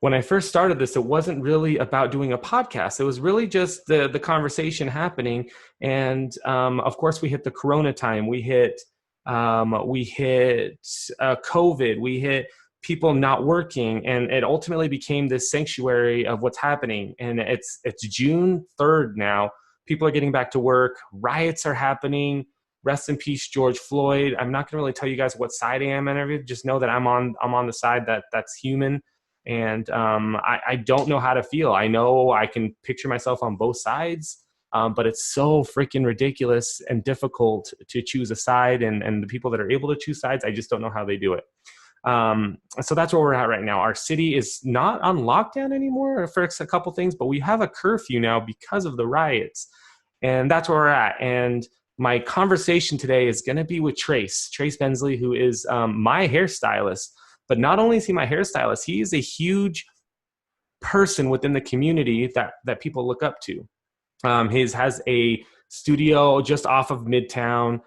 when I first started this, it wasn't really about doing a podcast. It was really just the conversation happening. And of course, we hit the Corona time. We hit COVID. We hit people not working, and it ultimately became this sanctuary of what's happening. And it's June 3rd now. People are getting back to work. Riots are happening. Rest in peace, George Floyd. I'm not going to really tell you guys what side I am and everything. Just know that I'm on the side that's human. And I don't know how to feel. I know I can picture myself on both sides, but it's so freaking ridiculous and difficult to choose a side. And the people that are able to choose sides, I just don't know how they do it. So that's where we're at right now. Our city is not on lockdown anymore for a couple things, but we have a curfew now because of the riots. And that's where we're at. And my conversation today is going to be with Tres Benzley, who is my hairstylist. But not only is he my hairstylist, he is a huge person within the community that people look up to. He has a studio just off of Midtown.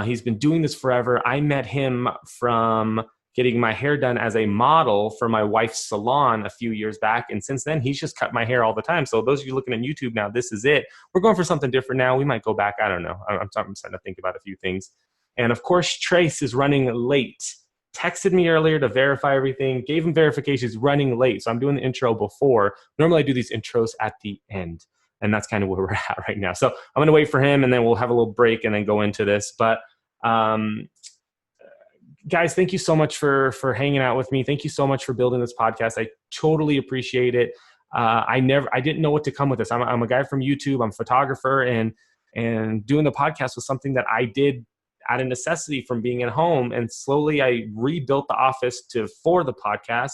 He's been doing this forever. I met him from getting my hair done as a model for my wife's salon a few years back. And since then, he's just cut my hair all the time. So those of you looking at YouTube now, this is it. We're going for something different now. We might go back. I don't know. I'm starting to think about a few things. And of course, Tres is running late. Texted me earlier to verify everything, gave him verification. He's running late. So I'm doing the intro before. Normally I do these intros at the end. And that's kind of where we're at right now. So I'm going to wait for him, and then we'll have a little break and then go into this. But guys, thank you so much for hanging out with me. Thank you so much for building this podcast. I totally appreciate it. I didn't know what to come with this. I'm a guy from YouTube. I'm a photographer, and doing the podcast was something that I did out of necessity from being at home. And slowly I rebuilt the office for the podcast,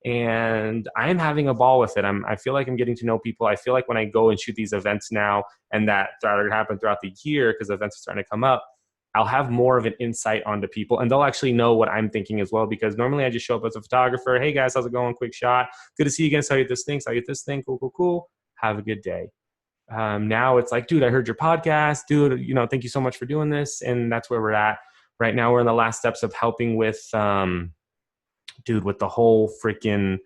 and I am having a ball with it. I feel like I'm getting to know people. I feel like when I go and shoot these events now, and that are going to happen throughout the year, because events are starting to come up, I'll have more of an insight onto people, and they'll actually know what I'm thinking as well. Because normally I just show up as a photographer. Hey guys, how's it going? Quick shot. Good to see you again. So I get this thing. So I get this thing. Cool. Have a good day. Now it's like, dude, I heard your podcast, dude, thank you so much for doing this. And that's where we're at right now. We're in the last steps of helping with, with the whole freaking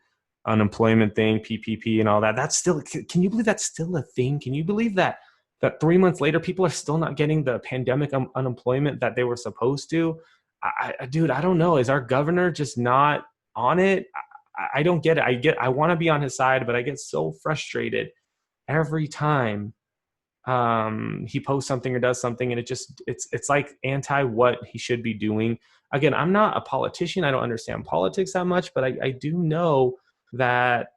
unemployment thing, PPP and all that. That's still, can you believe that's still a thing? Can you believe that 3 months later, people are still not getting the pandemic unemployment that they were supposed to? I don't know. Is our governor just not on it? I don't get it. I want to be on his side, but I get so frustrated every time he posts something or does something, and it's like anti what he should be doing. Again, I'm not a politician. I don't understand politics that much, but I do know that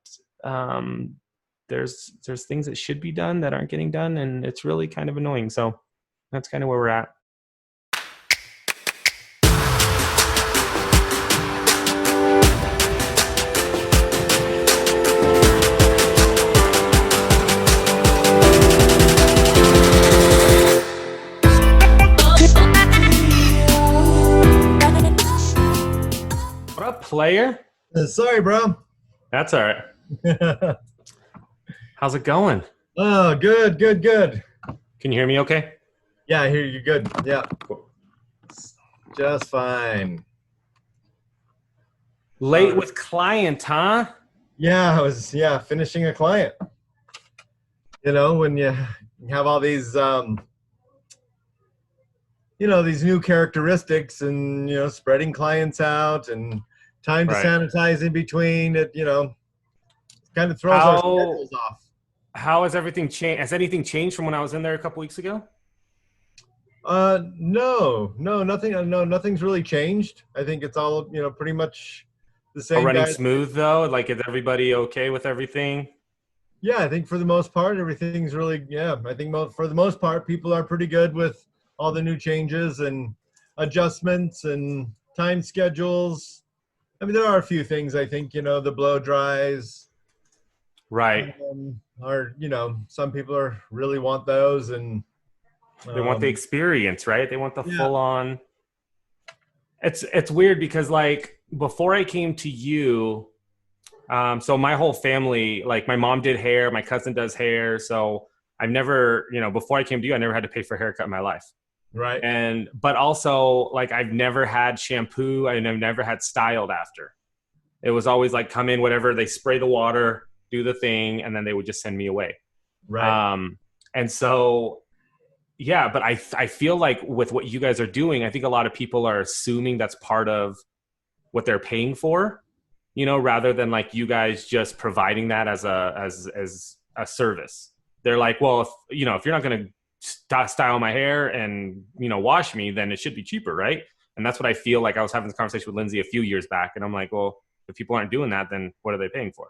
there's things that should be done that aren't getting done, and it's really kind of annoying. So that's kind of where we're at. Player? Sorry, bro. That's all right. How's it going? Oh, good. Can you hear me okay? Yeah, I hear you good. Yeah. Cool. Just fine. Late with client, huh? Yeah, I was finishing a client. When you have all these these new characteristics, and spreading clients out, and time to sanitize in between, it kind of throws our schedules off. How has everything changed? Has anything changed from when I was in there a couple weeks ago? No, nothing. No, nothing's really changed. I think it's all pretty much the same. Running smooth though. Like, is everybody okay with everything? Yeah, I think for the most part, everything's really. Yeah, I think for the most part, people are pretty good with all the new changes and adjustments and time schedules. I mean, there are a few things, I think, the blow dries. Right. Some people really want those, and they want the experience, right? They want the full on. It's weird because, like, before I came to you, so my whole family, like, my mom did hair, my cousin does hair. So I've never, before I came to you, I never had to pay for a haircut in my life. Right. But also, like, I've never had shampoo and I've never had styled after. It was always like come in, whatever, they spray the water, do the thing, and then they would just send me away. Right. And so, yeah, but I feel like with what you guys are doing, I think a lot of people are assuming that's part of what they're paying for, rather than like you guys just providing that as a service. They're like, well, if you're not going to style my hair and, wash me, then it should be cheaper, right? And that's what I feel like. I was having this conversation with Lindsay a few years back, and I'm like, well, if people aren't doing that, then what are they paying for?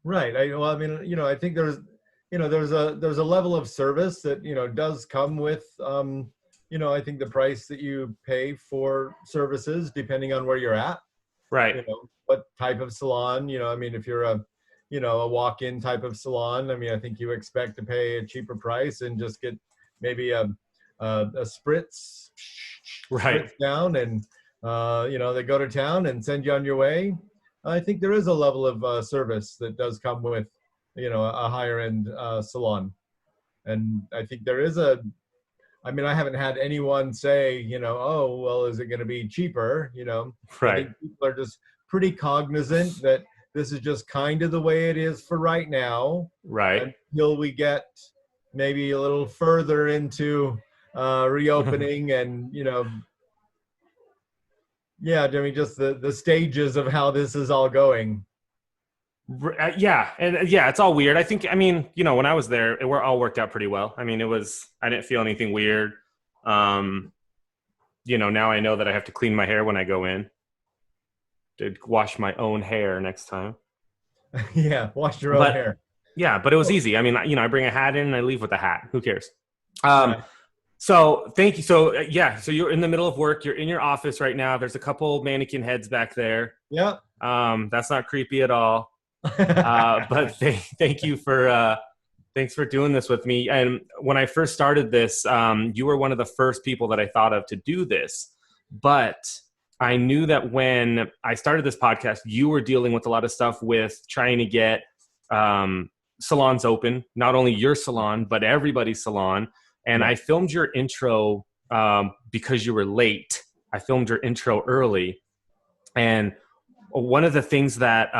Right. I think there's a level of service that, does come with, I think the price that you pay for services, depending on where you're at, Right. what type of salon, if you're a walk-in type of salon, I think you expect to pay a cheaper price and just get maybe a spritz Right. down and, they go to town and send you on your way. I think there is a level of service that does come with, a higher end salon. And I think there is I haven't had anyone say, oh, well, is it going to be cheaper? I Right. think people are just pretty cognizant that this is just kind of the way it is for right now Right. until we get maybe a little further into reopening and, yeah, just the stages of how this is all going. Yeah. And yeah, it's all weird. I think, when I was there, it all worked out pretty well. I didn't feel anything weird. Now I know that I have to clean my hair when I go in, to wash my own hair next time. Yeah, wash your own hair. Yeah, but it was easy. I bring a hat in and I leave with a hat. Who cares? Right. So thank you. So so you're in the middle of work. You're in your office right now. There's a couple mannequin heads back there. Yeah. That's not creepy at all. But thank you for thanks for doing this with me. And when I first started this, you were one of the first people that I thought of to do this. But I knew that when I started this podcast, you were dealing with a lot of stuff with trying to get salons open, not only your salon, but everybody's salon. And I filmed your intro because you were late. I filmed your intro early. And one of the things that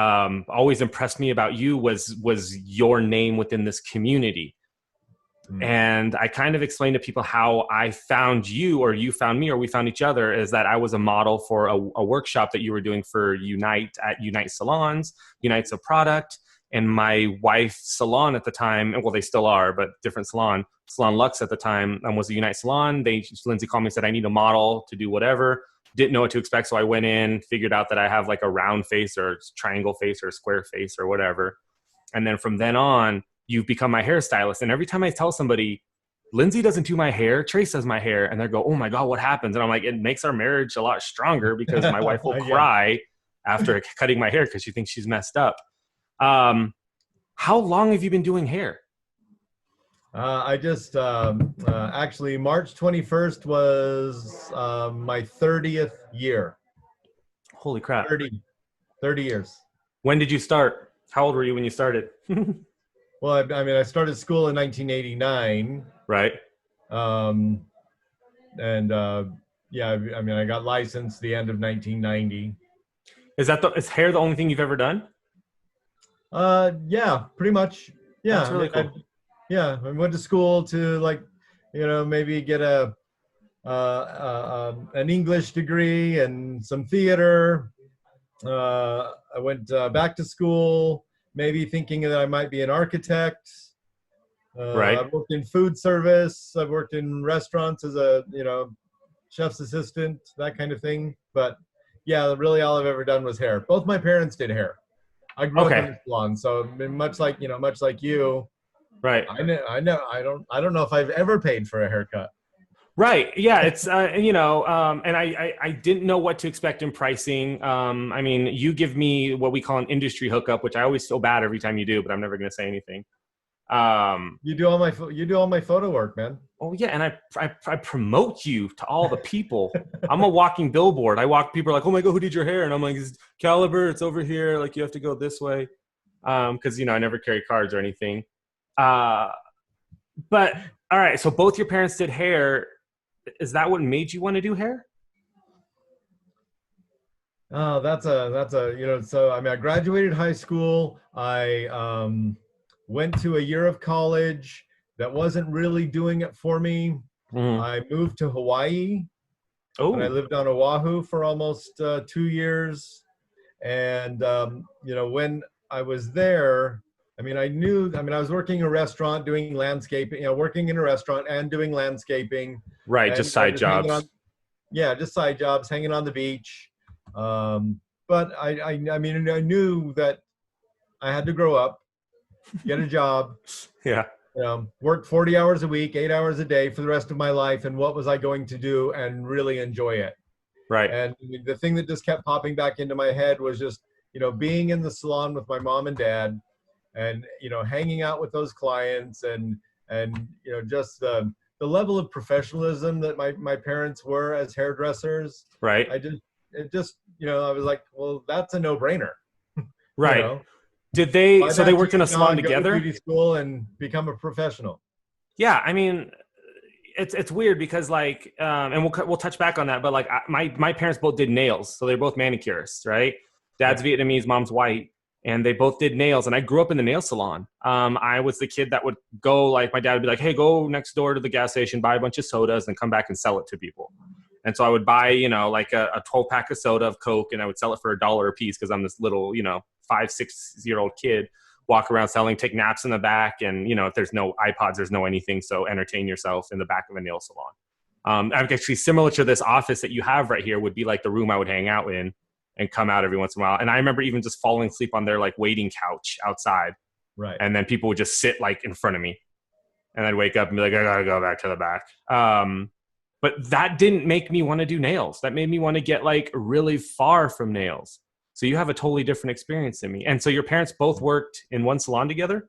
always impressed me about you was your name within this community. And I kind of explained to people how I found you, or you found me, or we found each other, is that I was a model for a workshop that you were doing for Unite at Unite Salons. Unite's a product. And my wife's salon at the time, well, they still are, but different Salon Lux at the time, was a Unite salon. Lindsay called me and said, I need a model to do whatever. Didn't know what to expect. So I went in, figured out that I have like a round face or triangle face or square face or whatever. And then from then on, you've become my hairstylist. And every time I tell somebody, Lindsay doesn't do my hair, Trace does my hair, and they go, oh my God, what happens? And I'm like, it makes our marriage a lot stronger because my wife will cry after cutting my hair because she thinks she's messed up. How long have you been doing hair? I just actually March 21st was my 30th year. Holy crap. 30 years. When did you start? How old were you when you started? Well, I started school in 1989. Right. I got licensed the end of 1990. Is hair the only thing you've ever done? Yeah, pretty much. Yeah. That's really cool. I went to school to maybe get an English degree and some theater. I went back to school, maybe thinking that I might be an architect. Right. I've worked in food service. I've worked in restaurants as a, chef's assistant, that kind of thing. But yeah, really all I've ever done was hair. Both my parents did hair. I grew up in a salon, so much like you. Right. I don't know if I've ever paid for a haircut. Right. Yeah. It's, and I didn't know what to expect in pricing. You give me what we call an industry hookup, which I always feel bad every time you do, but I'm never going to say anything. You do all my photo work, man. Oh yeah. And I promote you to all the people. I'm a walking billboard. People are like, oh my God, who did your hair? And I'm like, it's Caliber. It's over here. Like you have to go this way. Cause I never carry cards or anything. But all right. So both your parents did hair. Is that what made you want to do hair? Oh, so I mean, I graduated high school. I went to a year of college that wasn't really doing it for me. Mhm. I moved to Hawaii and I Oh, lived on Oahu for almost 2 years. And when I was there, I was working in a restaurant doing landscaping, working in a restaurant and doing landscaping, right. and Just side just hanging jobs. on, yeah, just side jobs, hanging on the beach. But I mean, I knew that I had to grow up, get a job, Yeah. work 40 hours a week, 8 hours a day for the rest of my life. And what was I going to do and really enjoy it? Right. And the thing that just kept popping back into my head was just, being in the salon with my mom and dad and, hanging out with those clients and, just the level of professionalism that my parents were as hairdressers. Right. I just, it just, I was like, well, that's a no brainer, you Right. know, Did they? why So they not worked in a just salon go to together? beauty school and become a professional? Yeah. I mean, it's weird because like, and we'll touch back on that. But like, my parents both did nails, so they're both manicurists, right? Dad's Yeah. Vietnamese, mom's white, and they both did nails. And I grew up in the nail salon. I was the kid that would go, like, my dad would be like, "Hey, go next door to the gas station, buy a bunch of sodas, and come back and sell it to people." And so I would buy, like a 12 pack of soda of Coke, and I would sell it for $1 a piece because I'm this little, 5, 6 year old kid, walk around selling, take naps in the back. And, if there's no iPods, there's no anything. So entertain yourself in the back of a nail salon. Actually, similar to this office that you have right here would be like the room I would hang out in and come out every once in a while. And I remember even just falling asleep on their like waiting couch outside. Right. And then people would just sit like in front of me. And I'd wake up and be like, I gotta go back to the back. But that didn't make me want to do nails. That made me want to get like really far from nails. So you have a totally different experience than me. And so your parents both worked in one salon together,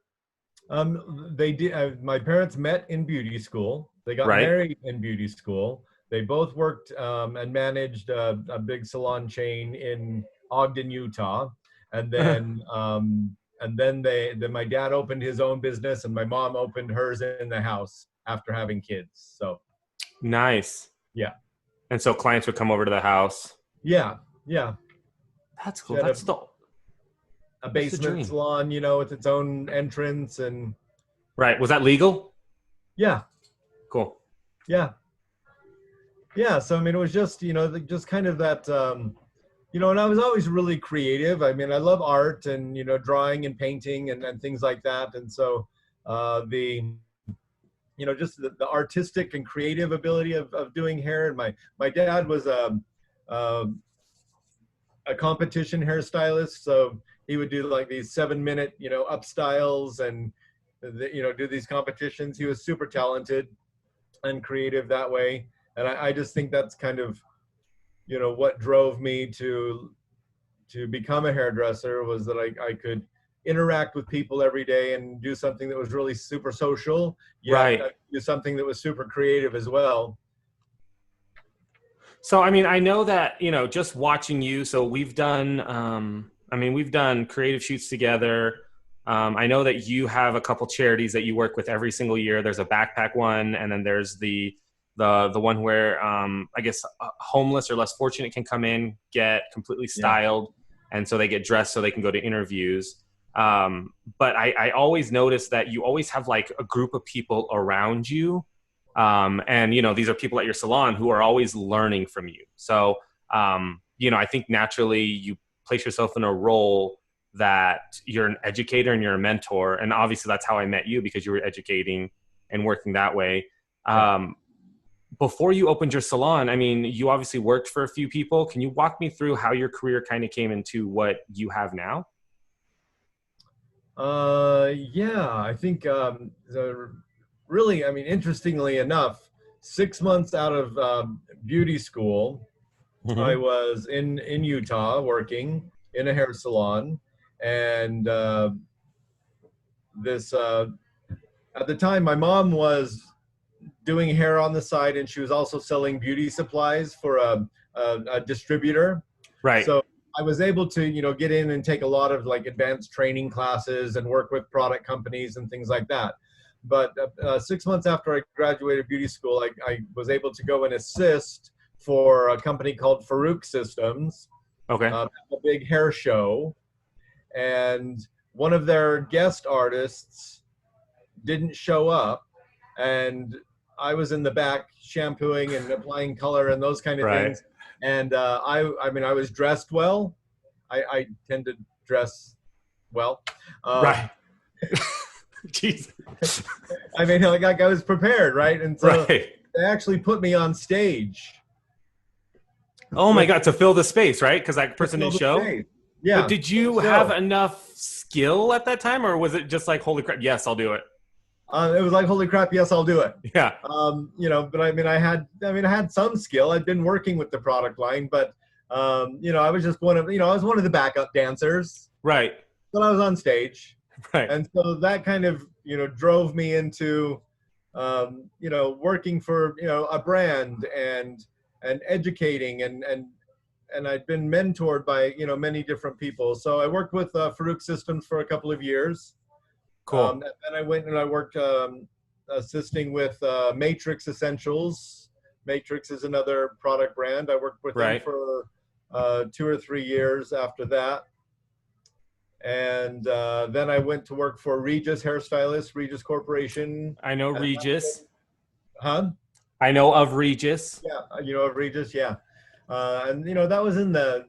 They did. My parents met in beauty school. They got right? married in beauty school. They both worked and managed a big salon chain in Ogden, Utah. And then, then my dad opened his own business, and my mom opened hers in the house after having kids. So Nice. yeah, And so clients would come over to the house. yeah, yeah. That's She cool. had a That's the basement dream. salon, with its own entrance, and Right. Was that legal? yeah, Cool. yeah. Yeah, so I mean, it was just just kind of that, and I was always really creative. I mean, I love art and drawing and painting and things like that. And so the just the artistic and creative ability of doing hair. And my dad was a competition hairstylist, so he would do like these 7 minute up styles and do these competitions. He was super talented and creative that way. And I just think that's kind of what drove me to become a hairdresser, was that I could interact with people every day and do something that was really super social, yet Right. do something that was super creative as well. So, I mean, I know that, just watching you, so we've done creative shoots together. I know that you have a couple charities that you work with every single year. There's a backpack one, and then there's the one where, I guess, homeless or less fortunate can come in, get completely Yeah, styled, and so they get dressed so they can go to interviews. But I always notice that you always have like a group of people around you, and these are people at your salon who are always learning from you. So I think naturally you place yourself in a role that you're an educator and you're a mentor, and obviously that's how I met you, because you were educating and working that way. yeah. um, Before you opened your salon, I mean, you obviously worked for a few people. Can you walk me through how your career kind of came into what you have now? Yeah, I think really, I mean, interestingly enough, 6 months out of beauty school, I Mm-hmm. was in Utah working in a hair salon, and this at the time my mom was doing hair on the side, and she was also selling beauty supplies for a distributor. Right. So I was able to get in and take a lot of like advanced training classes and work with product companies and things like that. But 6 months after I graduated beauty school, I was able to go and assist for a company called Farouk Systems, Okay. a big hair show, and one of their guest artists didn't show up, and I was in the back shampooing and applying color and those kind of Right. things. And I mean, I was dressed well. I tend to dress well. Um, Right. Jeez. I mean, like I was prepared, right? And so Right. they actually put me on stage Oh my with God, to fill the space, right? Because that to person fill didn't the show. stage. But Yeah, did for the you have show. enough skill at that time, or was it just like, holy crap, yes, I'll do it? It was like, holy crap, yes, I'll do it. Yeah. You know, but I had some skill. I'd been working with the product line, but you know, I was just I was one of the backup dancers, Right. but I was on stage. Right. And so that kind of, you know, drove me into, you know, working for, you know, a brand and educating and I'd been mentored by, you know, many different people. So I worked with Farouk Systems for a couple of years. Cool. And then I went and I worked assisting with Matrix Essentials. Matrix is another product brand. I worked with them Right. for 2 or 3 years after that. And then I went to work for Regis Hairstylist, Regis Corporation. I know Regis. Huh? I know of Regis. Yeah, you know of Regis, yeah. And you know that was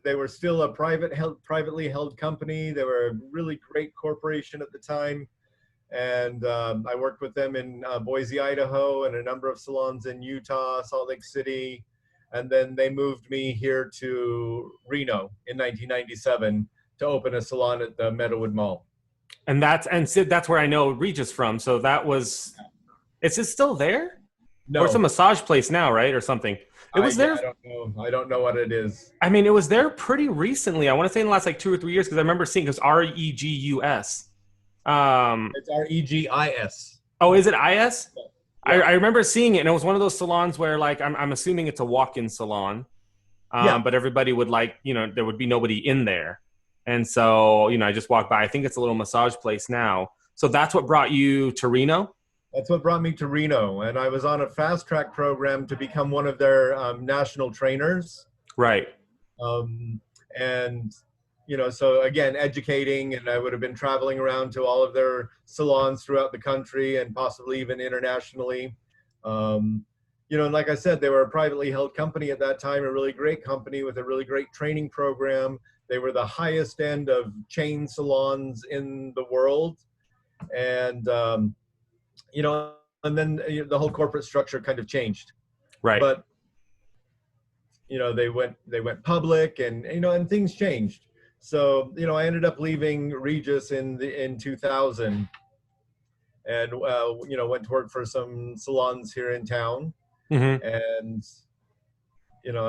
they were still a privately held company. They were a really great corporation at the time, and I worked with them in Boise, Idaho, and a number of salons in Utah, Salt Lake City, and then they moved me here to Reno in 1997 to open a salon at the Meadowood Mall. And Sid, that's where I know Regis from. So that was, is it still there? Or it's a No, massage place now, right? Or something. It was yeah, there. I don't know. I don't know what it is. I mean, it was there pretty recently. I want to say in the last like 2 or 3 years because I remember seeing because Regus. It's Regis. Oh, is it IS? Yeah, I remember seeing it, and it was one of those salons where like I'm assuming it's a walk-in salon, yeah. but everybody would like there would be nobody in there, and so I just walked by. I think it's a little massage place now. So that's what brought you to Reno. That's what brought me to Reno, and I was on a fast track program to become one of their national trainers. Right. Um, and you know, so again, educating, and I would have been traveling around to all of their salons throughout the country and possibly even internationally. You know, and like I said, they were a privately held company at that time, a really great company with a really great training program. They were the highest end of chain salons in the world, and you know, and then the whole corporate structure kind of changed. Right. But you know, they went public, and you know, and things changed. So you know, I ended up leaving Regis in 2000, and you know, went to work for some salons here in town. Mm-hmm. And you know,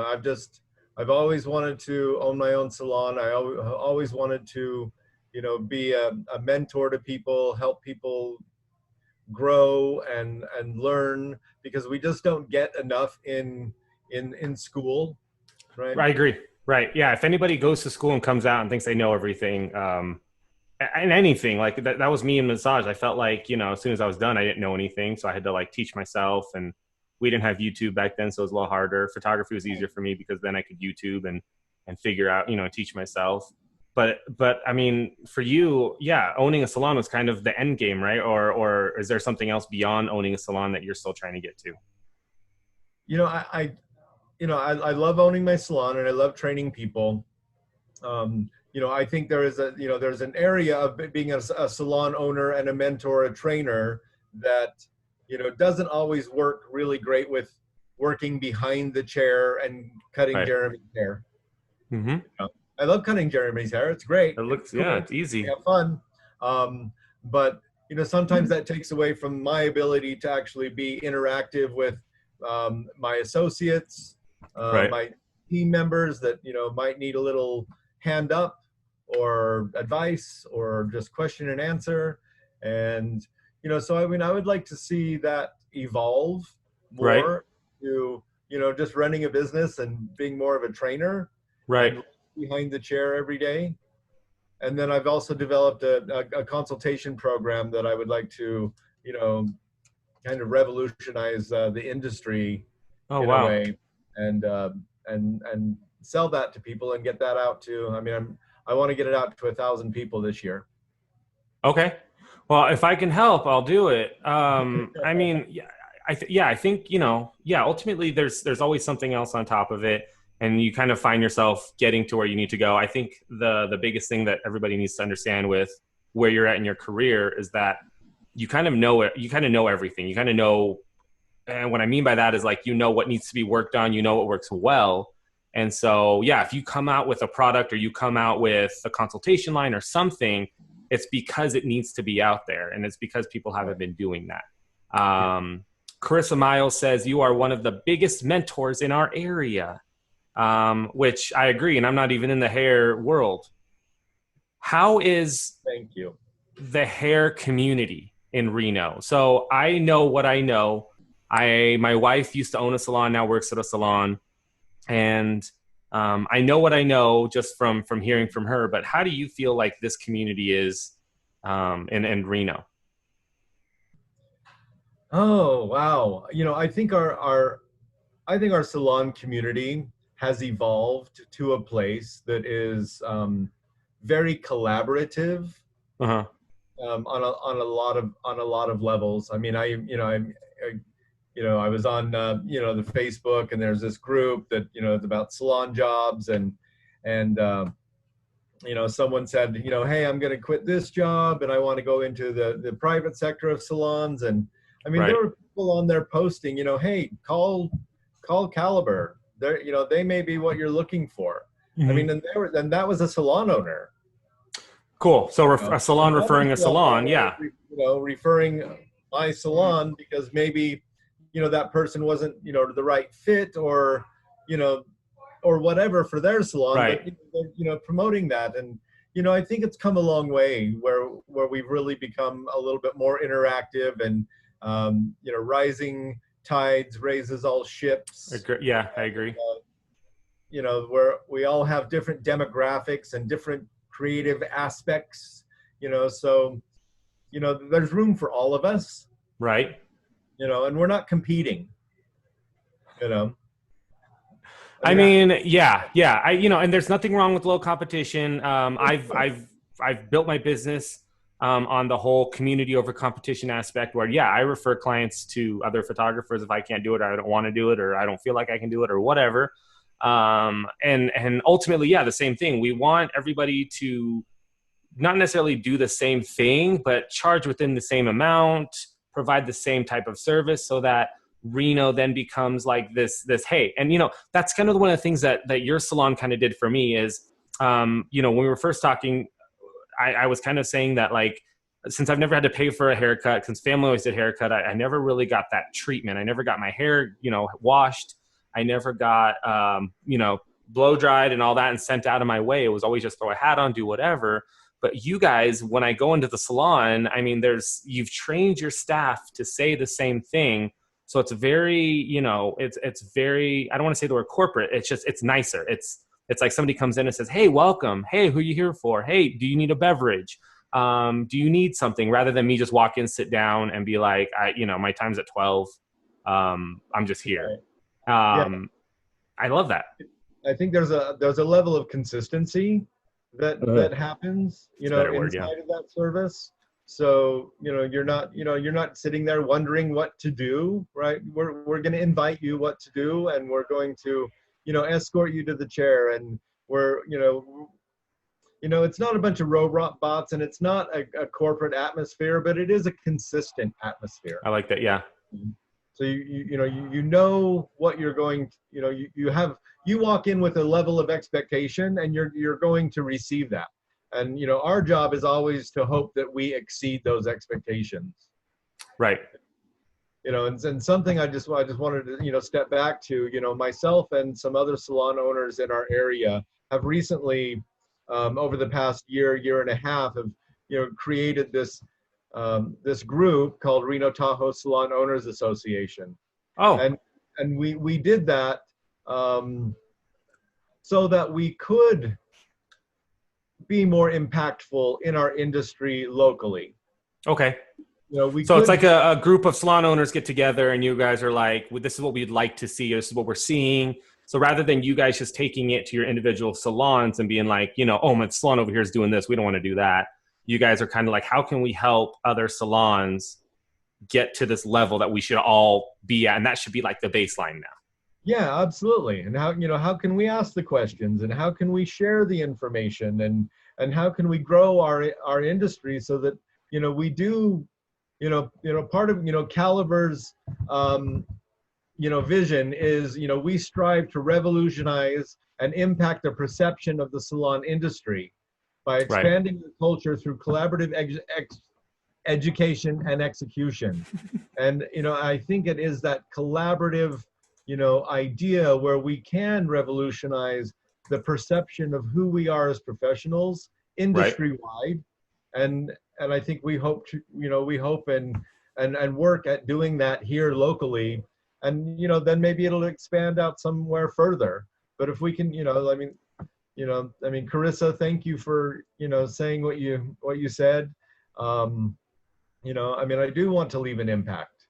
I've always wanted to own my own salon. I always wanted to, you know, be a mentor to people, help people grow and learn, because we just don't get enough in school, right? I agree. Right. Yeah. If anybody goes to school and comes out and thinks they know everything, and anything like that was me in massage. I felt like, as soon as I was done, I didn't know anything. So I had to like teach myself, and we didn't have YouTube back then. So it was a little harder. Photography was easier for me because then I could YouTube and figure out, teach myself. But I mean, for you, yeah, owning a salon was kind of the end game, right? Or is there something else beyond owning a salon that you're still trying to get to? You know, I love owning my salon, and I love training people. You know, I think there's an area of being a salon owner and a mentor, a trainer, that, doesn't always work really great with working behind the chair and cutting Right. Jeremy's hair. Mm-hmm. I love cutting Jeremy's hair. It's great. It looks, It's cool. yeah, it's easy. We have fun. But, sometimes that takes away from my ability to actually be interactive with my associates, Right. my team members that, might need a little hand up or advice or just question and answer. And, so I mean, I would like to see that evolve Right. more to, just running a business and being more of a trainer. Right. And behind the chair every day. And then I've also developed a consultation program that I would like to, kind of revolutionize the industry Oh, in wow. a way, and sell that to people and get that out to, I want to get it out to 1,000 people this year. Okay. Well, if I can help, I'll do it. I mean, yeah, I think, yeah, ultimately there's always something else on top of it, and you kind of find yourself getting to where you need to go. I think the biggest thing that everybody needs to understand with where you're at in your career is that you kind of know it, you kind of know everything. You kind of know, and what I mean by that is like, what needs to be worked on, what works well. And so, yeah, if you come out with a product or you come out with a consultation line or something, it's because it needs to be out there, and it's because people haven't been doing that. Carissa Miles says, you are one of the biggest mentors in our area, which I agree, and I'm not even in the hair world. How is Thank you. the hair community in Reno? So I know what I know. My wife used to own a salon, now works at a salon, and I know what I know just from hearing from her. But how do you feel like this community is in Reno? Oh, wow. I think our salon community has evolved to a place that is very collaborative Uh-huh. on a lot of levels. I mean, I was on the Facebook, and there's this group that it's about salon jobs, and someone said, hey, I'm going to quit this job and I want to go into the private sector of salons. And I mean, Right. there were people on there posting, hey, call Caliber. They may be what you're looking for. Mm-hmm. I mean, and that was a salon owner. Cool. So a salon referring a salon. Yeah. Referring my salon because maybe, that person wasn't, the right fit or whatever for their salon, Right. but promoting that. And I think it's come a long way where we've really become a little bit more interactive, and rising tides raises all ships. Yeah, I agree. Where we all have different demographics and different creative aspects, so there's room for all of us, Right. and we're not competing. I mean, yeah. And there's nothing wrong with low competition. I've built my business on the whole community over competition aspect, where I refer clients to other photographers if I can't do it, or I don't want to do it, or I don't feel like I can do it, or whatever. And ultimately, the same thing. We want everybody to not necessarily do the same thing, but charge within the same amount, provide the same type of service, so that Reno then becomes like this hey. And that's kind of one of the things that your salon kind of did for me is when we were first talking, I was kind of saying that, like, since I've never had to pay for a haircut, since family always did haircut, I never really got that treatment. I never got my hair washed. I never got blow dried and all that and sent out of my way. It was always just throw a hat on, do whatever. But you guys, when I go into the salon, I mean, you've trained your staff to say the same thing. So it's very, it's very, I don't want to say the word corporate. It's just, it's nicer. It's like somebody comes in and says, hey, welcome. Hey, who are you here for? Hey, do you need a beverage? Do you need something? Rather than me just walk in, sit down and be like, my time's at 12. I'm just here. I love that. I think there's a level of consistency that happens, inside of that service. So, you're not sitting there wondering what to do, right? We're going to invite you what to do, and we're going to, escort you to the chair. And we're, it's not a bunch of robot bots, and it's not a corporate atmosphere, but it is a consistent atmosphere. I like that. Yeah. So you know what you're going to, you walk in with a level of expectation, and you're going to receive that. And our job is always to hope that we exceed those expectations. Right. And something I just wanted to step back to. Myself and some other salon owners in our area have recently, over the past year and a half, have created this group called Reno Tahoe Salon Owners Association. Oh. And we did that so that we could be more impactful in our industry locally. Okay. So it's like a group of salon owners get together, and you guys are like, well, this is what we'd like to see. This is what we're seeing. So rather than you guys just taking it to your individual salons and being like, oh, my salon over here is doing this, we don't want to do that. You guys are kind of like, how can we help other salons get to this level that we should all be at? And that should be like the baseline now. Yeah, absolutely. And how can we ask the questions, and how can we share the information, and how can we grow our industry so that, we do, part of, Caliber's, vision is, we strive to revolutionize and impact the perception of the salon industry by Right. expanding the culture through collaborative education and execution. And, I think it is that collaborative, idea where we can revolutionize the perception of who we are as professionals Right. industry wide. And I think we hope to, we hope and work at doing that here locally. And, then maybe it'll expand out somewhere further. But if we can, Carissa, thank you for, saying what you said. I do want to leave an impact.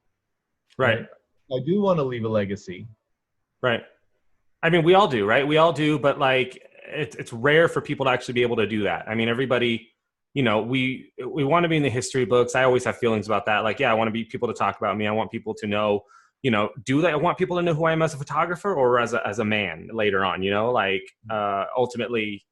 Right. I do want to leave a legacy. Right. I mean, we all do, right? We all do, but like it's rare for people to actually be able to do that. I mean, everybody, we want to be in the history books. I always have feelings about that. Like, yeah, I want to be people to talk about me. I want people to know, do that. I want people to know who I am as a photographer or as a man later on, ultimately,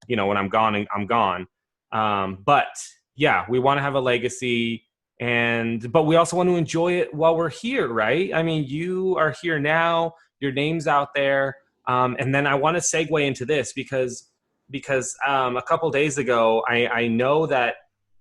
when I'm gone, I'm gone. But yeah, we want to have a legacy. But we also want to enjoy it while we're here, right? I mean, you are here now, your name's out there. And then I want to segue into this because a couple days ago, I know that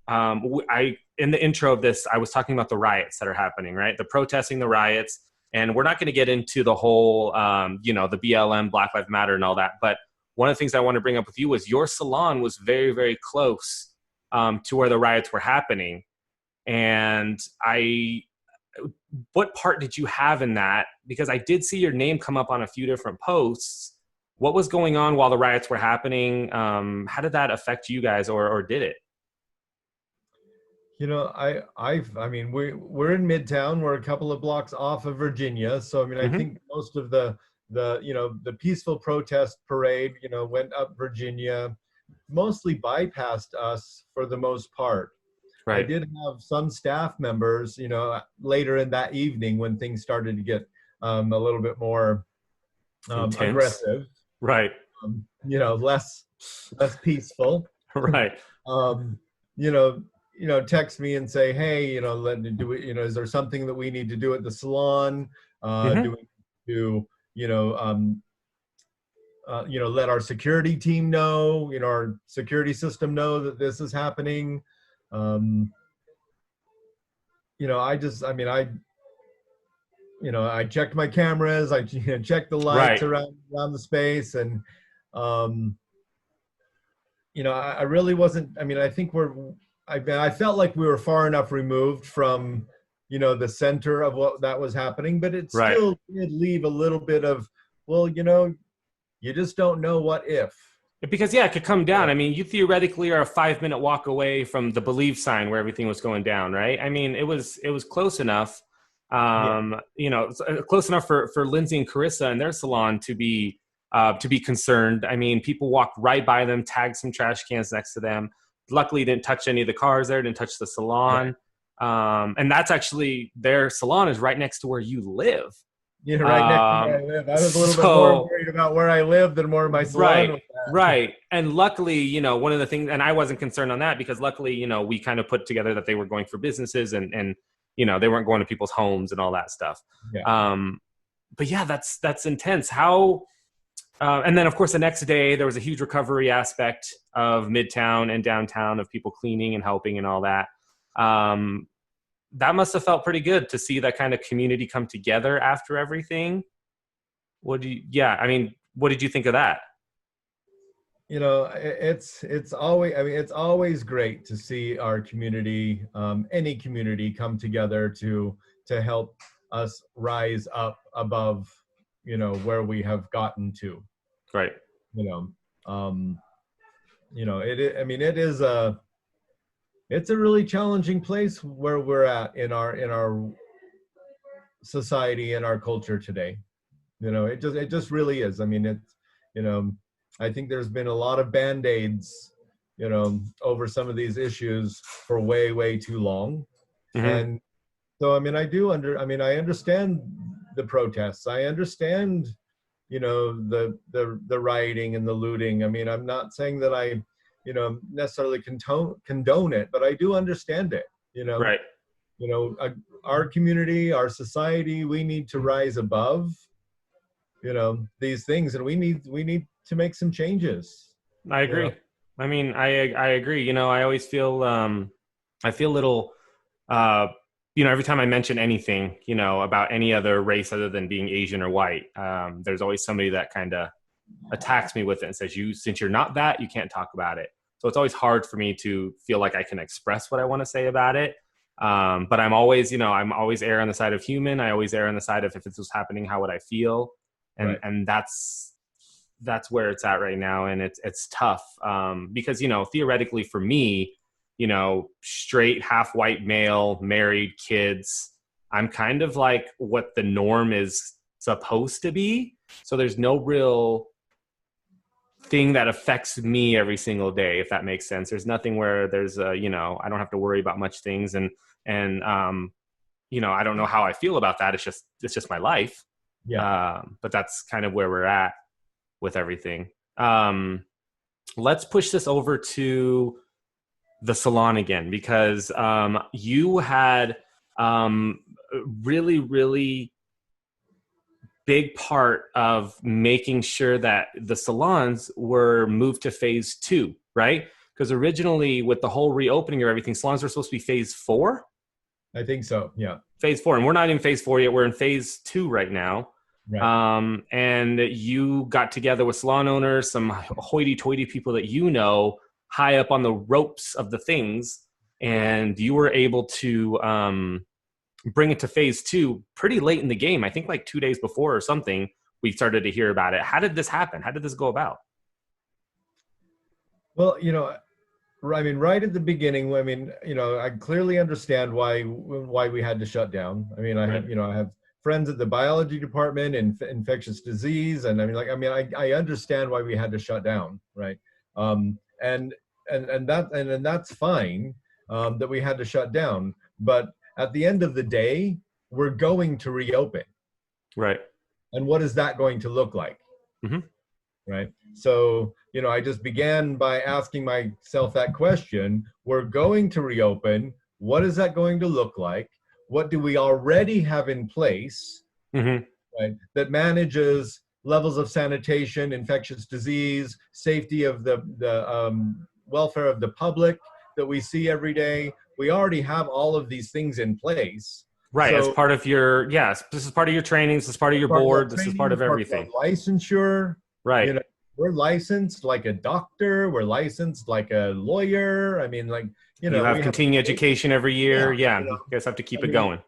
in the intro of this, I was talking about the riots that are happening, right? The protesting, the riots, and we're not going to get into the whole, the BLM, Black Lives Matter and all that. But one of the things I want to bring up with you was your salon was very, very close to where the riots were happening. And what part did you have in that? Because I did see your name come up on a few different posts. What was going on while the riots were happening? How did that affect you guys, or did it? I mean, we're in Midtown. We're a couple of blocks off of Virginia. So, I mean, I think most of the peaceful protest parade, went up Virginia, mostly bypassed us for the most part. Right. I did have some staff members, later in that evening when things started to get a little bit more aggressive. Right. Less peaceful. Right. Text me and say, hey, is there something that we need to do at the salon? Do we do, let our security team know, our security system know that this is happening. I checked my cameras, I checked the lights around the space, and I really wasn't. I mean, I think I felt like we were far enough removed from the center of what that was happening, but it still did leave a little bit of, well, you just don't know what if. Because it could come down. I mean, you theoretically are a 5-minute walk away from the Believe sign where everything was going down, right? I mean, it was close enough, close enough for Lindsay and Carissa and their salon to be concerned. I mean, people walked right by them, tagged some trash cans next to them. Luckily, didn't touch any of the cars there, didn't touch the salon. Yeah. And that's actually, their salon is right next to where you live. Yeah, right next to where I live. I was a little bit more worried about where I lived than more of my salon. Right. And luckily, one of the things, and I wasn't concerned on that because luckily, we kind of put together that they were going for businesses and they weren't going to people's homes and all that stuff. Yeah. But yeah, that's intense. How, and then of course the next day there was a huge recovery aspect of Midtown and downtown of people cleaning and helping and all that. That must have felt pretty good to see that kind of community come together after everything. What did you think of that? It's always great to see our community, any community, come together to help us rise up above, where we have gotten to. Right. It's a really challenging place where we're at in our society and our culture today. It just really is. I mean, you know, I think there's been a lot of band-aids, over some of these issues for way, way too long. Hmm. And so, I mean, I understand the protests. I understand, the rioting and the looting. I mean, I'm not saying that I, necessarily condone it, but I do understand it, you know, Right. you know, uh, our community, our society, we need to rise above, these things, and we need to make some changes, I you know. agree. I mean, I agree. I always feel I feel a little uh every time I mention anything, about any other race other than being Asian or white, there's always somebody that kind of attacks me with it and says, since you're not that, you can't talk about it. So it's always hard for me to feel like I can express what I want to say about it. But I'm always err on the side of human. I always err on the side of, if this was happening, how would I feel? And Right. that's where it's at right now, and it's tough, because theoretically for me, straight half white male, married, kids, I'm kind of like what the norm is supposed to be. So there's no real thing that affects me every single day, if that makes sense. There's nothing where there's I don't have to worry about much things, and I don't know how I feel about that. It's just my life. Yeah. But that's kind of where we're at with everything. Let's push this over to the salon again, because you had really, really big part of making sure that the salons were moved to phase two, right? Because originally, with the whole reopening of everything, salons were supposed to be phase four. I think so. Yeah. Phase four, and we're not in phase four yet. We're in phase two right now. Right. And you got together with salon owners, some hoity-toity people that high up on the ropes of the things, and you were able to bring it to phase two pretty late in the game. I think like 2 days before or something, we started to hear about it. How did this happen? How did this go about? Well, I mean, right at the beginning, I mean, I clearly understand why we had to shut down. I mean, Right. I have friends at the biology department in infectious disease, and I understand why we had to shut down, right? And that's fine, that we had to shut down. But at the end of the day, we're going to reopen, Right. and what is that going to look like? Hmm. Right? So, I just began by asking myself that question. We're going to reopen. What is that going to look like? What do we already have in place, Hmm. right, that manages levels of sanitation, infectious disease, safety of the welfare of the public that we see every day? We already have all of these things in place. Right. As So, part of yes, this is part of your trainings. This is part of your part of our board. This is part training, of part of everything. our licensure. Right. You know, we're licensed like a doctor. We're licensed like a lawyer. I mean, You have we have continuing education every year. yeah. Yeah. You guys have to keep I it mean, going.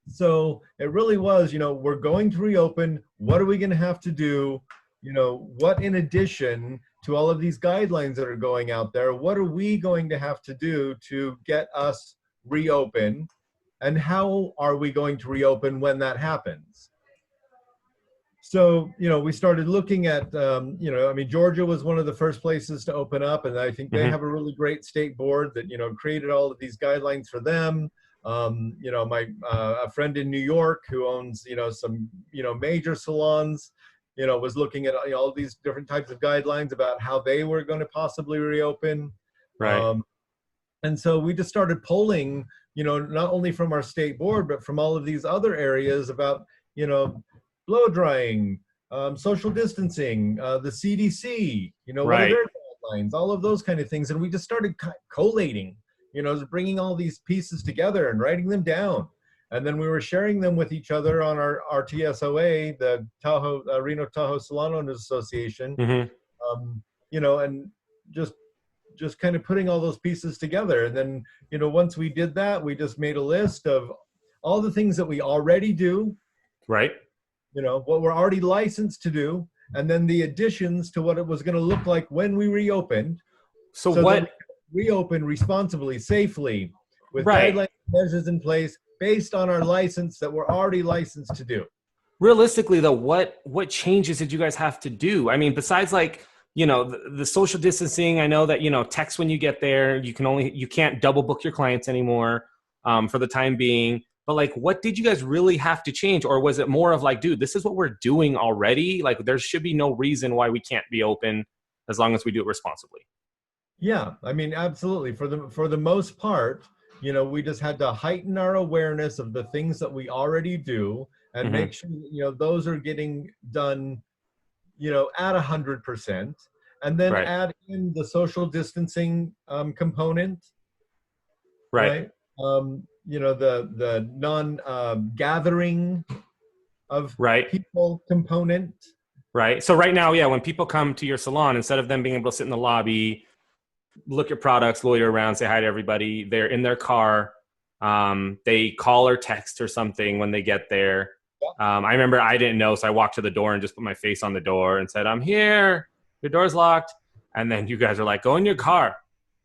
so it really was. We're going to reopen. What are we going to have to do? What in addition to all of these guidelines that are going out there, what are we going to have to do to get us reopen? And how are we going to reopen when that happens? So, we started looking at, I mean, Georgia was one of the first places to open up, and I think they Hmm. have a really great state board that, created all of these guidelines for them. My a friend in New York who owns, some, major salons, was looking at all these different types of guidelines about how they were going to possibly reopen. Right. Um, and so we just started polling, not only from our state board, but from all of these other areas about, blow drying, social distancing, the CDC, what are Right. their guidelines, all of those kind of things. And we just started collating, bringing all these pieces together and writing them down. And then we were sharing them with each other on our TSOA, the Reno Tahoe Salon Owners Association, Hmm. and just kind of putting all those pieces together. And then, once we did that, we just made a list of all the things that we already do, Right. what we're already licensed to do, and then the additions to what it was going to look like when we reopened, So so that we what? could reopen responsibly, safely, with Right. guidelines and measures in place based on our license that we're already licensed to do. realistically though, what changes did you guys have to do? I mean, besides like, the social distancing, I know that, text when you get there, you can't double book your clients anymore, for the time being. But like, what did you guys really have to change? Or was it more of like, dude, this is what we're doing already? Like, there should be no reason why we can't be open as long as we do it responsibly. Yeah, I mean, absolutely. For the most part, we just had to heighten our awareness of the things that we already do and Hmm. make sure, those are getting done, at 100%, and then Right. add in the social distancing component, Right. right? The non gathering of Right. people component. Right. So right now, yeah, when people come to your salon, instead of them being able to sit in the lobby, look at products, loiter around, say hi to everybody, they're in their car. They call or text or something when they get there. I remember I didn't know, so I walked to the door and just put my face on the door and said, "I'm here. Your door's locked." And then you guys are like, "Go in your car.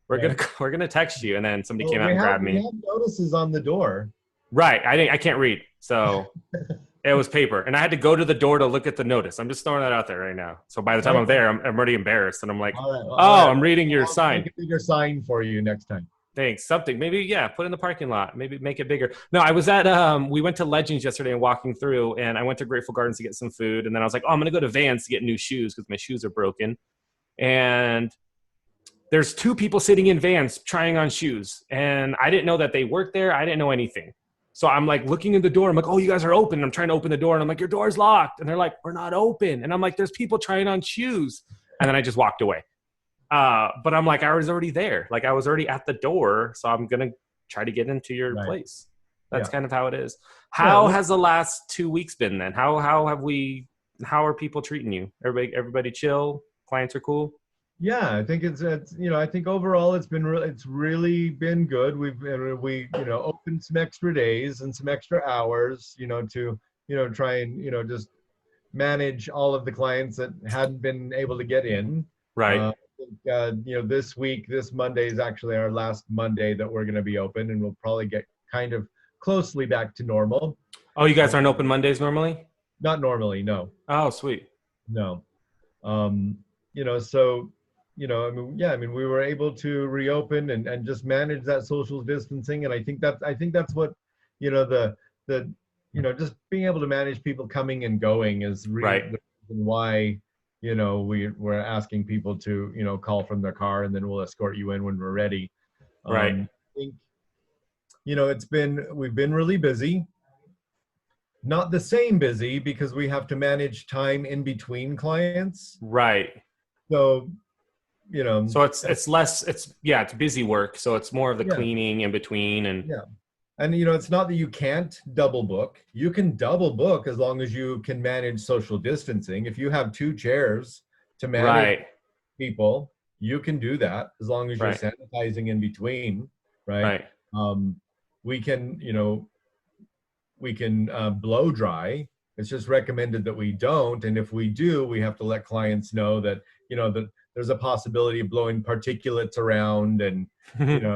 We're gonna Right. we're gonna text you." And then somebody Well, came out we and have grabbed we me. have notices on the door. Right. I can't read, so it was paper, and I had to go to the door to look at the notice. I'm just throwing that out there right now. So by the time I'm Okay. there, I'm already embarrassed, and I'm like, All right. Well, all "Oh, right. I'm reading your I'll sign. make a bigger sign for you next time. Thanks." Something maybe, yeah, put in the parking lot. Maybe make it bigger. No, I was at we went to Legends yesterday and walking through, and I went to Grateful Gardens to get some food, and then I was like, "Oh, I'm gonna go to Vans to get new shoes because my shoes are broken." And there's two people sitting in Vans trying on shoes, and I didn't know that they worked there. I didn't know anything. So I'm like looking in the door. I'm like, "Oh, you guys are open." And I'm trying to open the door, and I'm like, "Your door's locked." And they're like, "We're not open." And I'm like, "There's people trying on shoes." And then I just walked away. But I'm like, I was already there. Like I was already at the door. So I'm going to try to get into your Right. place. That's Yeah. kind of how it is. Yeah. How has the last 2 weeks been then? How are people treating you? Everybody chill? Clients are cool? Yeah. I think it's I think overall it's really been good. We opened some extra days and some extra hours, to try and just manage all of the clients that hadn't been able to get in. Right. I think, this week, this Monday is actually our last Monday that we're going to be open, and we'll probably get kind of closely back to normal. Oh, you Uh, guys aren't open Mondays normally? Not normally, no, Oh, sweet. no. Um, so, I mean, yeah, I mean, we were able to reopen and just manage that social distancing, and I think that's what, the just being able to manage people coming and going is the Right. reason why we're asking people to call from their car, and then we'll escort you in when we're ready. Right. I think we've been really busy, not the same busy because we have to manage time in between clients. Right. So you know So it's less, it's busy work. So it's more of the yeah, cleaning in between and yeah. And it's not that you can't double book. You can double book as long as you can manage social distancing. If you have two chairs to manage right. people, you can do that as long as you're Right. sanitizing in between, right? Right. Um, we can, blow dry. It's just recommended that we don't. And if we do, we have to let clients know that, that there's a possibility of blowing particulates around and,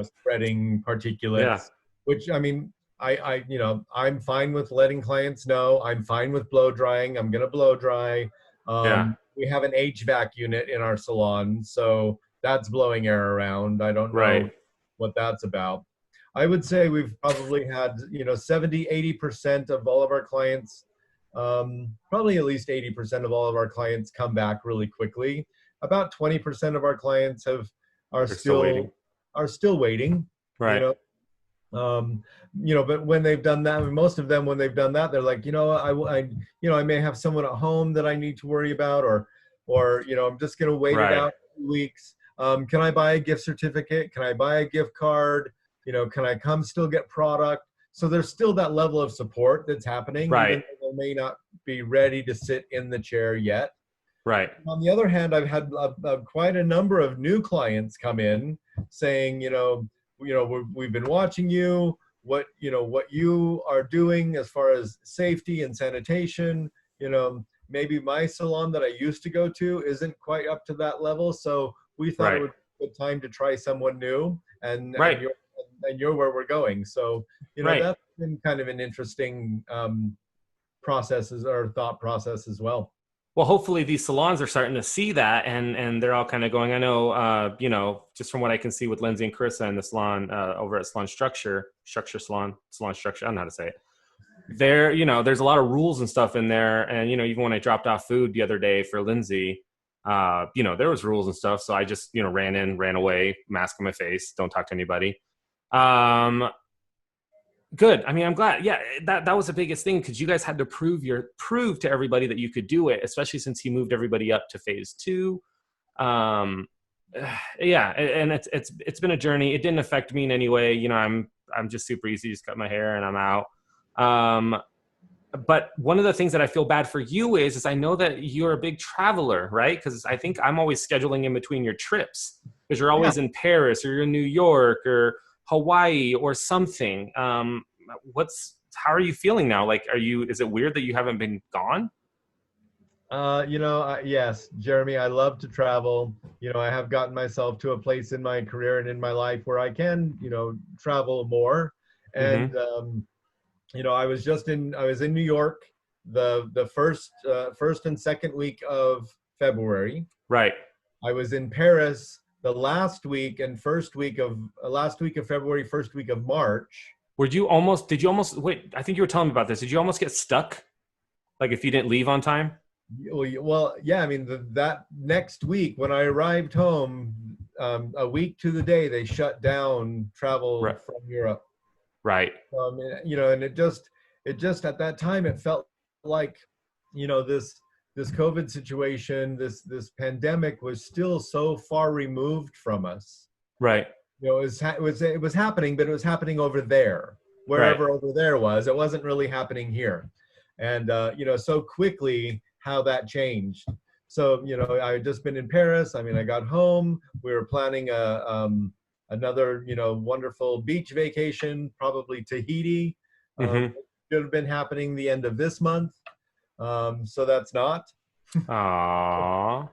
spreading Yeah. particulates, which I mean, I'm fine with letting clients know. I'm fine with blow drying. I'm going to blow dry. Yeah. We have an HVAC unit in our salon, so that's blowing air around. I don't know Right. what that's about. I would say we've probably had, 70, 80% of all of our clients, probably at least 80% of all of our clients come back really quickly. About 20% of our clients are They're still still waiting. are still waiting, you Right. know. But when they've done that, I mean, most of them, when they've done that, they're like, I may have someone at home that I need to worry about, or I'm just going to wait it Right. out 2 weeks. Can I buy a gift certificate? Can I buy a gift card? Can I come still get product? So there's still that level of support that's happening, even Right. though they may not be ready to sit in the chair yet. Right. On the other hand, I've had quite a number of new clients come in saying, we've been watching you, what you are doing as far as safety and sanitation. Maybe my salon that I used to go to isn't quite up to that level, so we thought it Right. would be a good time to try someone new, and Right. you're where we're going. So Right. that's been kind of an interesting processes or thought process as well. Well, hopefully these salons are starting to see that, and they're all kind of going. I know, just from what I can see with Lindsay and Carissa in the salon over at Salon Structure. I don't know how to say it. There, there's a lot of rules and stuff in there, and even when I dropped off food the other day for Lindsay, there was rules and stuff. So I just ran in, ran away, mask on my face, don't talk to anybody. Good. I mean, I'm glad. Yeah, that was the biggest thing, because you guys had to prove to everybody that you could do it, especially since he moved everybody up to phase 2. Yeah, and it's been a journey. It didn't affect me in any way. I'm just super easy. Just cut my hair and I'm out. But one of the things that I feel bad for you is I know that you're a big traveler, right? Because I think I'm always scheduling in between your trips, because you're always in Paris, or you're in New York or Hawaii or something. How are you feeling now? Like, is it weird that you haven't been gone? Yes, Jeremy, I love to travel. I have gotten myself to a place in my career and in my life where I can, travel more. And, I was in New York the first and second week of February. Right. I was in Paris the last week of February, first week of March. Did you almost, wait, I think you were telling me about this. Did you almost get stuck? Like, if you didn't leave on time? Well, yeah, I mean, that next week when I arrived home, a week to the day, they shut down travel from Europe. Right. And it just at that time, it felt like, this COVID situation, this pandemic was still so far removed from us. Right. It was happening, but it was happening over there, wherever over there was. It wasn't really happening here. And, so quickly how that changed. So, I had just been in Paris. I mean, I got home. We were planning another, wonderful beach vacation, probably Tahiti. Should have been happening the end of this month. So that's not. Aww.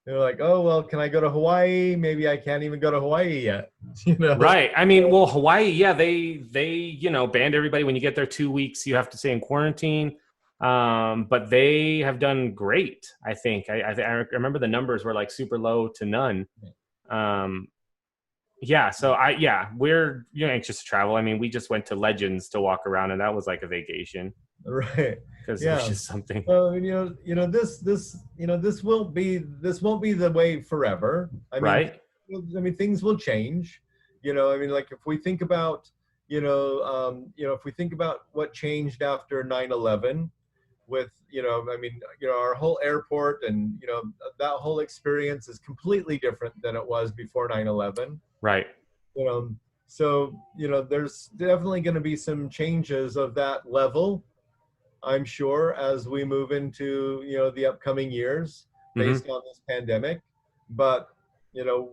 They're like, oh, well, can I go to Hawaii? Maybe I can't even go to Hawaii yet. Right. I mean, well, Hawaii, yeah, they banned everybody. When you get there 2 weeks, you have to stay in quarantine. But they have done great, I think. I remember the numbers were like super low to none. Yeah. So we're anxious to travel. I mean, we just went to Legends to walk around, and that was like a vacation. Right. Because it was just something. So this won't be the way forever. I mean, things will change. Like if we think about what changed after 9/11, with our whole airport and that whole experience is completely different than it was before 9/11. Right. So there's definitely going to be some changes of that level, I'm sure, as we move into the upcoming years based on this pandemic. But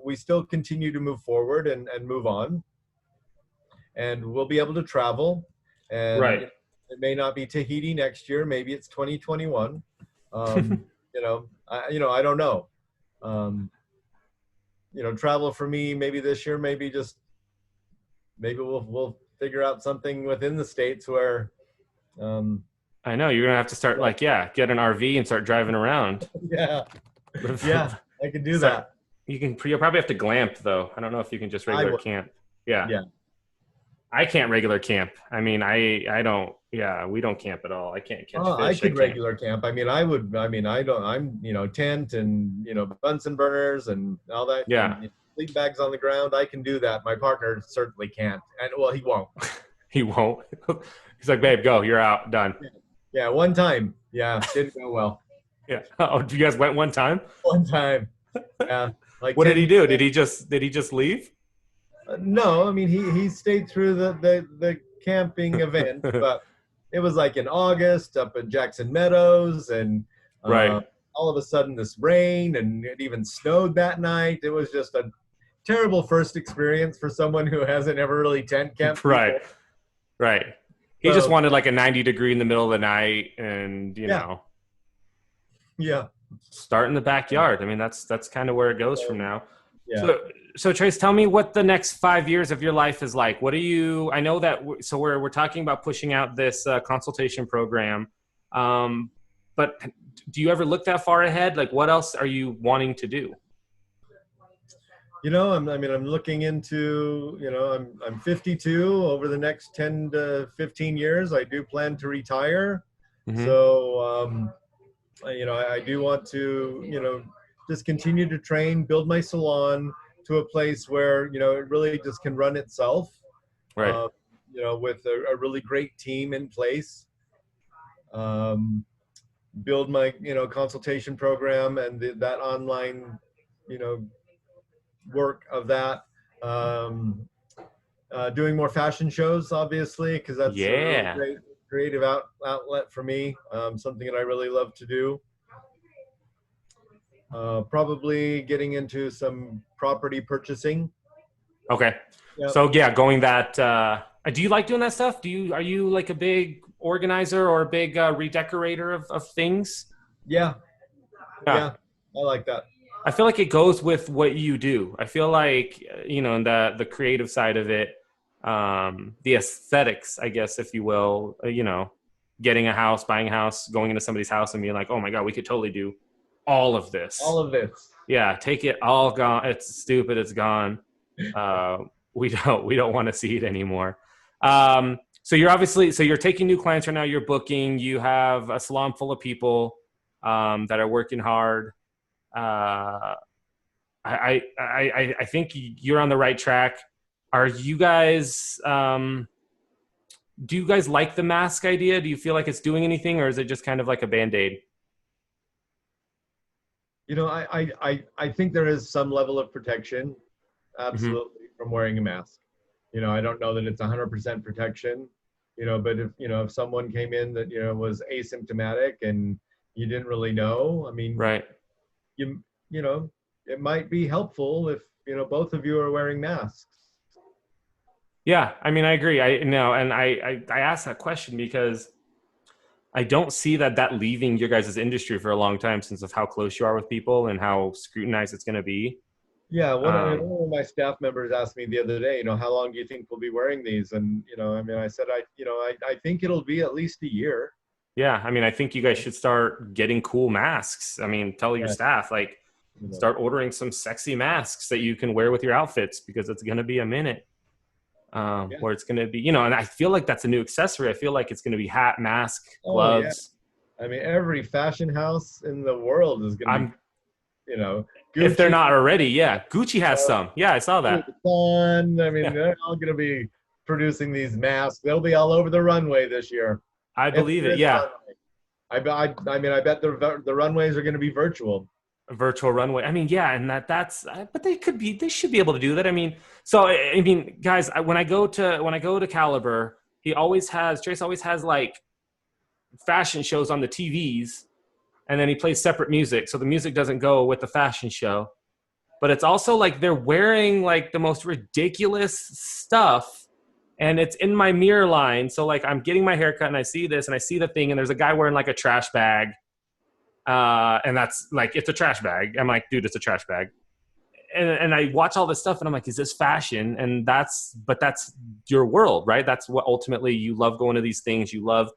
we still continue to move forward and move on, and we'll be able to travel. And it may not be Tahiti next year. Maybe it's 2021. I don't know. Travel for me, maybe this year, maybe we'll figure out something within the States where. I know you're gonna have to start get an RV and start driving around. Yeah, I can do that. You'll probably have to glamp though. I don't know if you can just regular camp. Yeah. I can't regular camp. I mean, I don't. Yeah, we don't camp at all. I can't catch fish. I could regular camp. I mean, I would. I mean, I don't. I'm tent and Bunsen burners and all that. Yeah. And sleep bags on the ground. I can do that. My partner certainly can't. And well, he won't. He won't. He's like, babe, go. You're out. Done. Yeah, one time. Yeah, didn't go well. Yeah. Oh, you guys went one time? One time. Yeah. Like, what did he do? Did he just leave? No, I mean he stayed through the camping event, but it was like in August up in Jackson Meadows, and all of a sudden this rain, and it even snowed that night. It was just a terrible first experience for someone who hasn't ever really tent camped before. Right. He just wanted like a 90-degree in the middle of the night, and start in the backyard. I mean, that's kind of where it goes from now. Yeah. So Trace, tell me what the next 5 years of your life is like. What do you? I know that. So we're talking about pushing out this consultation program. Um, but do you ever look that far ahead? Like, what else are you wanting to do? I'm looking into, I'm 52. Over the next 10 to 15 years, I do plan to retire. Hmm. So, I do want to, just continue to train, build my salon to a place where, it really just can run itself, Right. uh, with a really great team in place. Um, Build my, consultation program and that online, you know, work of that. Um, Doing more fashion shows, obviously, because that's a really Yeah. great creative outlet for me. Something that I really love to do. Probably getting into some property purchasing. Okay. Yep. So yeah, going that. Do you like doing that stuff? Are you like a big organizer or a big redecorator of things? Yeah. Yeah. Yeah. I like that. I feel like it goes with what you do. I feel like in the creative side of it, the aesthetics, I guess, if you will, getting a house, buying a house, going into somebody's house and being like, oh my god, we could totally do all of All this. of this. Yeah, take it all gone. It's stupid. It's gone. Uh, we don't want to see it anymore. So you're taking new clients right now. You're booking. You have a salon full of people that are working hard. Uh, I think you're on the right track. Are you guys? Do you guys like the mask idea? Do you feel like it's doing anything, or is it just kind of like a band aid? I think there is some level of protection, Mm-hmm. absolutely, from wearing a mask. I don't know that it's 100% protection, but if someone came in that, was asymptomatic and you didn't really know, I mean, Right. you, you know, it might be helpful if, both of you are wearing masks. Yeah, I mean, I agree. I know, and I asked that question because I don't see that leaving your guys' industry for a long time since of how close you are with people and how scrutinized it's going to be. Yeah, Um, one of my staff members asked me the other day, how long do you think we'll be wearing these? And, I said, I think it'll be at least a year. yeah, I mean, I think you guys should start getting cool masks. I mean, tell your Yeah, staff like you know, start ordering some sexy masks that you can wear with your outfits because it's going to be a minute. yeah. Where it's going to be, and I feel like that's a new accessory. I feel like it's going to be hat, mask, Oh, yeah. gloves. I mean, every fashion house in the world is going to be, I'm you know, If they're Gucci, not already, yeah. Gucci has some. Yeah, I saw Louis that. Vuitton. I mean, Yeah, they're all going to be producing these masks. They'll be all over the runway this year. I If believe there it. is a Yeah, runway. I mean, I bet the runways are going to be virtual. a virtual runway. I mean, yeah, and but they should be able to do that. I mean, so I mean, guys, when I go to Caliber, Trace always has like fashion shows on the TVs, and then he plays separate music, so the music doesn't go with the fashion show. But it's also like they're wearing like the most ridiculous stuff, and it's in my mirror line. So like I'm getting my haircut and I see this and I see the thing, and there's a guy wearing like a trash bag, and that's like it's a trash bag. I'm like, dude, it's a trash bag. And I watch all this stuff and I'm like, is this fashion? And that's your world, right? That's what ultimately you love going to these things. You love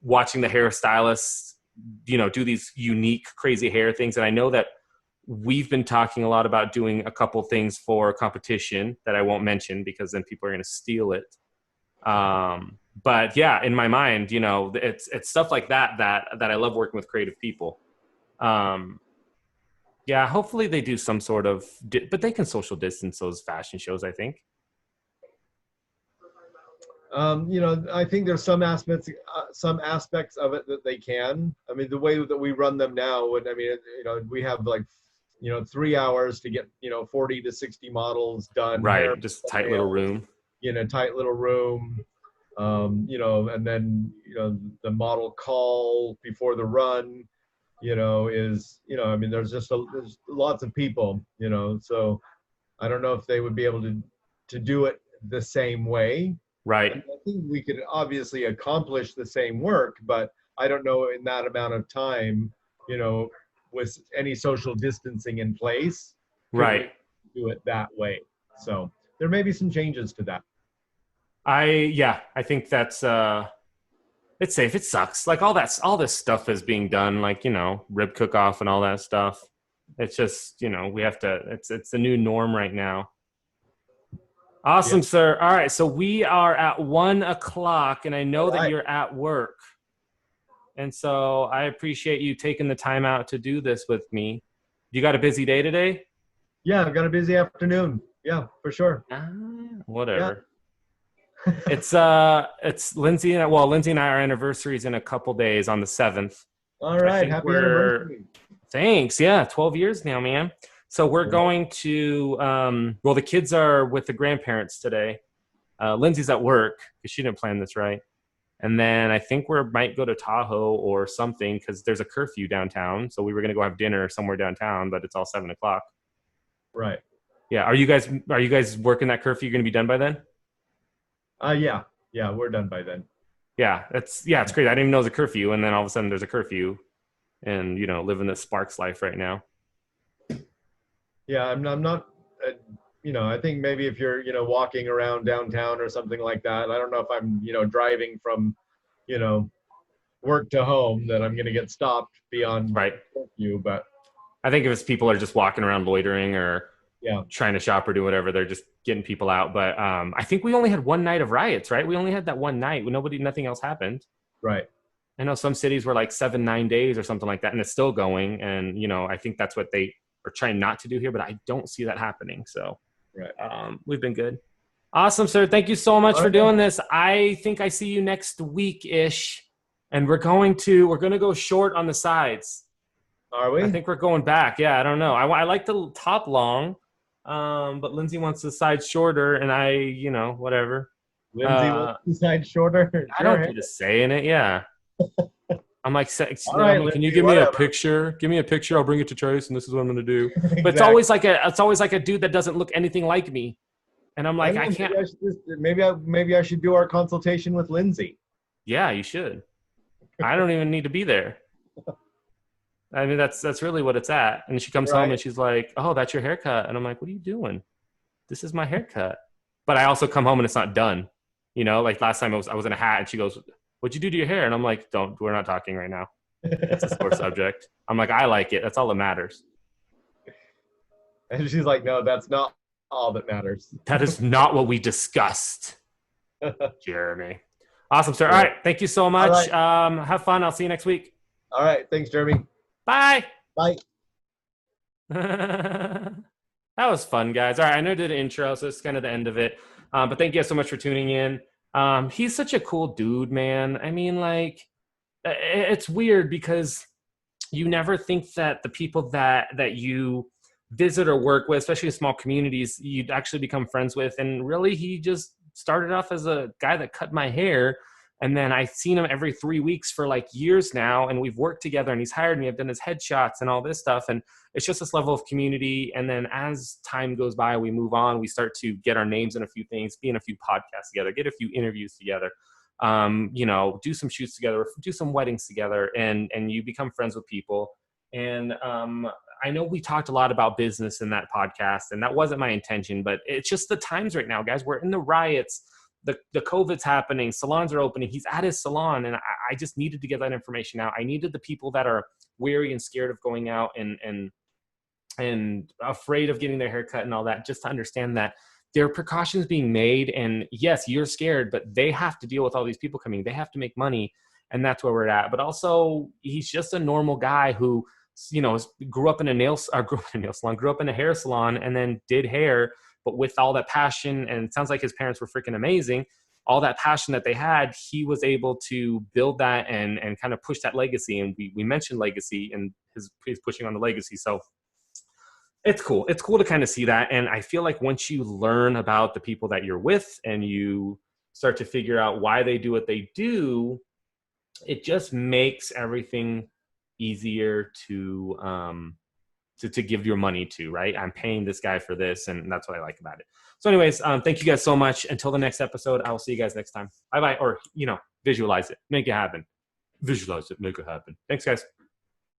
watching the hairstylists, do these unique, crazy hair things. And I know that we've been talking a lot about doing a couple things for competition that I won't mention because then people are going to steal it. But yeah, in my mind, it's stuff like that I love working with creative people. Um, yeah, hopefully they do some sort of, but they can social distance those fashion shows, I think. I think there's some aspects of it that they can. I mean, the way that we run them now, we have like, 3 hours to get, 40 to 60 models done, hair, Right. Just tight little nails, room. in a tight little room. And then, the model call before the run, there's lots of people, so I don't know if they would be able to do it the same way. I Right. mean, I think we could obviously accomplish the same work, but I don't know in that amount of time, you know, with any social distancing in place, could we Right. do it that way? So there may be some changes to that. Yeah, I think that's It's safe. It sucks. Like all this stuff is being done, like, rib cook off and all that stuff. It's just, we have to, it's the new norm right now. Yeah. Awesome, sir. All right. So we are at 1:00 and I know that you're at work. And so I appreciate you taking the time out to do this with me. You got a busy day today? Yeah, I've got a busy afternoon. Yeah, for sure. Whatever. Yeah. It's Lindsay and I, our anniversary is in a couple days on the 7th. All right, happy anniversary. Thanks. Yeah, 12 years now, man. So we're going to the kids are with the grandparents today. Lindsay's at work because she didn't plan this right. And then I think we might go to Tahoe or something because there's a curfew downtown. So we were going to go have dinner somewhere downtown, but it's all 7:00. Right. Yeah. Are you guys working that curfew? You're going to be done by then? Yeah, we're done by then. Yeah, it's crazy. I didn't even know it was a curfew, and then all of a sudden there's a curfew, and living this Sparks life right now. Yeah, I'm not. I think maybe if you're walking around downtown or something like that, I don't know if I'm driving from work to home that I'm going to get stopped beyond curfew. But I think if it's people are just walking around loitering or trying to shop or do whatever, they're just getting people out. But I think we only had one night of riots, right? We only had that one night. Nothing else happened. Right. I know some cities were like 7-9 days or something like that, and it's still going. And I think that's what they are trying not to do here, but I don't see that happening. So we've been good. Awesome, sir. Thank you so much for doing this. I think I see you next week-ish, and we're going to go short on the sides. Are we? I think we're going back. Yeah, I don't know. I like the top long, but Lindsay wants the side shorter, and whatever. Lindsay wants the side shorter. I don't do the saying it. Yeah. I'm like, right, can you give me a picture? Give me a picture. I'll bring it to Trace, and this is what I'm going to do. Exactly. But it's always like a dude that doesn't look anything like me, and I'm like, I can't. Maybe I should do our consultation with Lindsay. Yeah, you should. I don't even need to be there. I mean, that's really what it's at. And she comes home and she's like, "Oh, that's your haircut," and I'm like, "What are you doing? This is my haircut." But I also come home and it's not done. Like last time I was in a hat, and she goes, "What'd you do to your hair?" And I'm like, we're not talking right now. It's a sore subject. I'm like, I like it. That's all that matters. And she's like, no, that's not all that matters. That is not what we discussed. Jeremy. Awesome, sir. All right. Thank you so much. Right. Have fun. I'll see you next week. All right. Thanks, Jeremy. Bye. Bye. That was fun, guys. All right. I know I did an intro, so it's kind of the end of it. But thank you guys so much for tuning in. He's such a cool dude, man. I mean, like, it's weird because you never think that the people that you visit or work with, especially in small communities, you'd actually become friends with. And really, he just started off as a guy that cut my hair. And then I've seen him every 3 weeks for like years now. And we've worked together, and he's hired me. I've done his headshots and all this stuff. And it's just this level of community. And then as time goes by, we move on. We start to get our names in a few things, be in a few podcasts together, get a few interviews together, do some shoots together, do some weddings together, and you become friends with people. And I know we talked a lot about business in that podcast, and that wasn't my intention, but it's just the times right now, guys. We're in the riots. The COVID's happening. Salons are opening. He's at his salon, and I just needed to get that information out. I needed the people that are weary and scared of going out and afraid of getting their hair cut and all that, just to understand that there are precautions being made. And yes, you're scared, but they have to deal with all these people coming. They have to make money, and that's where we're at. But also, he's just a normal guy who, grew up in a hair salon, and then did hair, but with all that passion. And it sounds like his parents were freaking amazing. All that passion that they had, he was able to build that and kind of push that legacy. And we mentioned legacy, and he's pushing on the legacy. So it's cool. It's cool to kind of see that. And I feel like once you learn about the people that you're with and you start to figure out why they do what they do, it just makes everything easier to give your money to, right? I'm paying this guy for this, and that's what I like about it. So anyways, thank you guys so much. Until the next episode, I will see you guys next time. Bye-bye. Or, visualize it. Make it happen. Visualize it. Make it happen. Thanks, guys.